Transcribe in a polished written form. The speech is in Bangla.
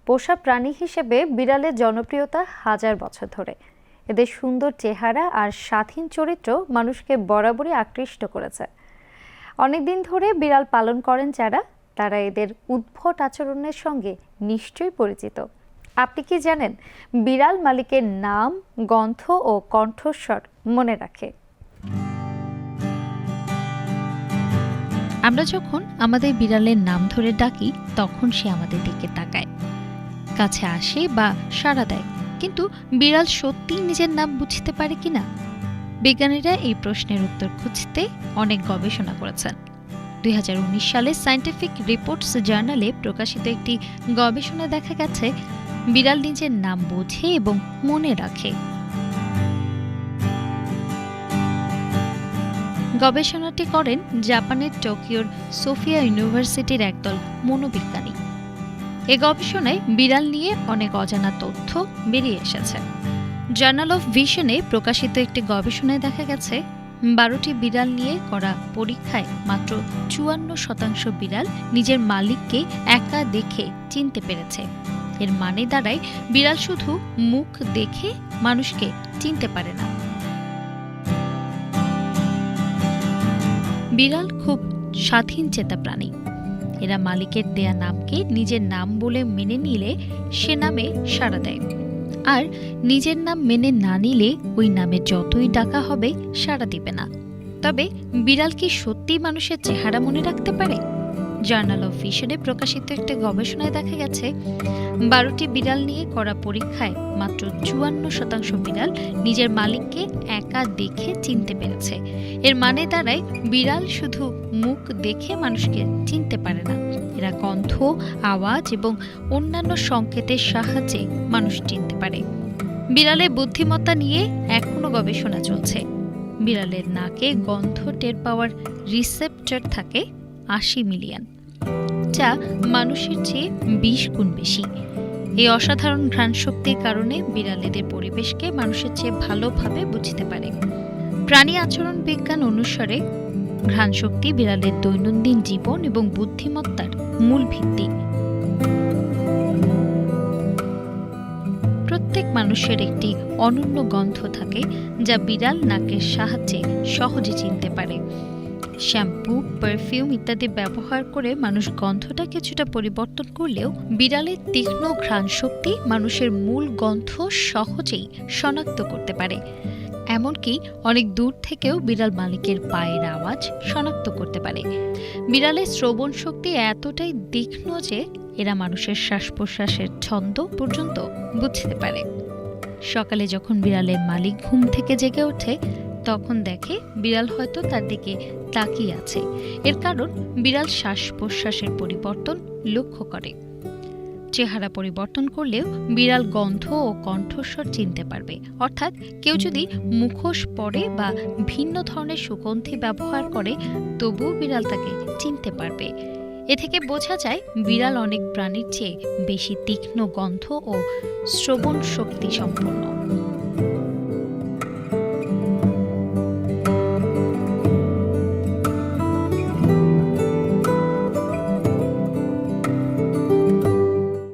পোষা প্রাণী হিসেবে বিড়ালের জনপ্রিয়তা হাজার বছর ধরে। এদের সুন্দর চেহারা আর স্বাধীন চরিত্র মানুষকে বরাবরই আকৃষ্ট করেছে। অনেকদিন ধরে বিড়াল পালন করেন যারা, তারা এদের উদ্ভট আচরণের সঙ্গে নিশ্চয়ই পরিচিত। আপনি কি জানেন বিড়াল মালিকের নাম, গন্ধ ও কণ্ঠস্বর মনে রাখে? আমরা যখন আমাদের বিড়ালের নাম ধরে ডাকি তখন সে আমাদের দিকে তাকায়, কাছে আসে বা সাড়া দেয়। কিন্তু বিড়াল সত্যিই নিজের নাম বুঝতে পারে কিনা? বিজ্ঞানীরা এই প্রশ্নের উত্তর খুঁজতে অনেক গবেষণা করেছেন। 2019 সালে সায়েন্টিফিক রিপোর্টস জার্নালে প্রকাশিত একটি গবেষণায় দেখা গেছে বিড়াল নিজের নাম বোঝে এবং মনে রাখে। গবেষণাটি করেন জাপানের টোকিওর সোফিয়া ইউনিভার্সিটির একদল মনোবিজ্ঞানী। এ গবেষণায় বিড়াল নিয়ে অনেক অজানা তথ্য বেরিয়ে এসেছে। জার্নাল অফ ভিশনে প্রকাশিত একটি গবেষণায় দেখা গেছে 12টি বিড়াল নিয়ে করা পরীক্ষায় মাত্র 54% বিড়াল নিজের মালিককে একা দেখে চিনতে পেরেছে। এর মানে দাঁড়ায় বিড়াল শুধু মুখ দেখে মানুষকে চিনতে পারে না। বিড়াল খুব স্বাধীন চেতা প্রাণী। এরা মালিকের দেয়া নামকে নিজের নাম বলে মেনে নিলে সে নামে সাড়া দেয়, আর নিজের নাম মেনে না নিলে ওই নামে যতই ডাকা হবে সাড়া দিবে না। তবে বিড়াল কি সত্যি মানুষের চেহারা মনে রাখতে পারে? জার্নাল অফ ভিশনে প্রকাশিত একটি গবেষণায় দেখা গেছে 12টি বিড়াল নিয়ে করা পরীক্ষায় মাত্র 54% বিড়াল নিজের মালিককে একা দেখে চিনতে পেরেছে। এর মানে দাঁড়ায় বিড়াল শুধু মুখ দেখে মানুষকে চিনতে পারে না, এরা গন্ধ, আওয়াজ এবং অন্যান্য সংকেতের সাহায্যে মানুষ চিনতে পারে। বিড়ালের বুদ্ধিমত্তা নিয়ে এখনো গবেষণা চলছে। বিড়ালের নাকে গন্ধ টের পাওয়ার রিসেপ্টর থাকে 80 মিলিয়ন, যা মানুষের চেয়ে 20 গুণ বেশি। এই অসাধারণ ঘ্রাণশক্তির কারণে বিড়াল এদের পরিবেশকে মানুষের চেয়ে ভালোভাবে বুঝতে পারে। প্রাণী আচরণ বিজ্ঞান অনুসারে ঘ্রাণশক্তি বিড়ালের দৈনন্দিন জীবন এবং বুদ্ধিমত্তার মূল ভিত্তি। প্রত্যেক মানুষের একটি অনন্য গন্ধ থাকে যা বিড়াল নাকের সাহায্যে সহজে চিনতে পারে। শ্যাম্পু, পারফিউম ইত্যাদি ব্যবহার করে মানুষ গন্ধটা কিছুটা পরিবর্তন করলেও বিড়ালের তীক্ষ্ণ ঘ্রাণশক্তি মানুষের মূল গন্ধ সহজেই শনাক্ত করতে পারে। এমনকি অনেক দূর থেকেও বিড়াল মালিকের পায়ের আওয়াজ শনাক্ত করতে পারে। বিড়ালের শ্রবণ শক্তি এতটাই তীক্ষ্ণ যে এরা মানুষের শ্বাস প্রশ্বাসের ছন্দ পর্যন্ত বুঝতে পারে। সকালে যখন বিড়ালের মালিক ঘুম থেকে জেগে ওঠে তখন দেখে বিড়াল হয়তো তার দিকে তাকিয়ে আছে। এর কারণ বিড়াল শ্বাস প্রশ্বাসের পরিবর্তন লক্ষ্য করে। চেহারা পরিবর্তন করলেও বিড়াল গন্ধ ও কণ্ঠস্বর চিনতে পারবে। অর্থাৎ কেউ যদি মুখোশ পরে বা ভিন্ন ধরনের সুগন্ধি ব্যবহার করে তবুও বিড়াল তাকে চিনতে পারবে। এ থেকে বোঝা যায় বিড়াল অনেক প্রাণীর চেয়ে বেশি তীক্ষ্ণ গন্ধ ও শ্রবণ শক্তি সম্পন্ন।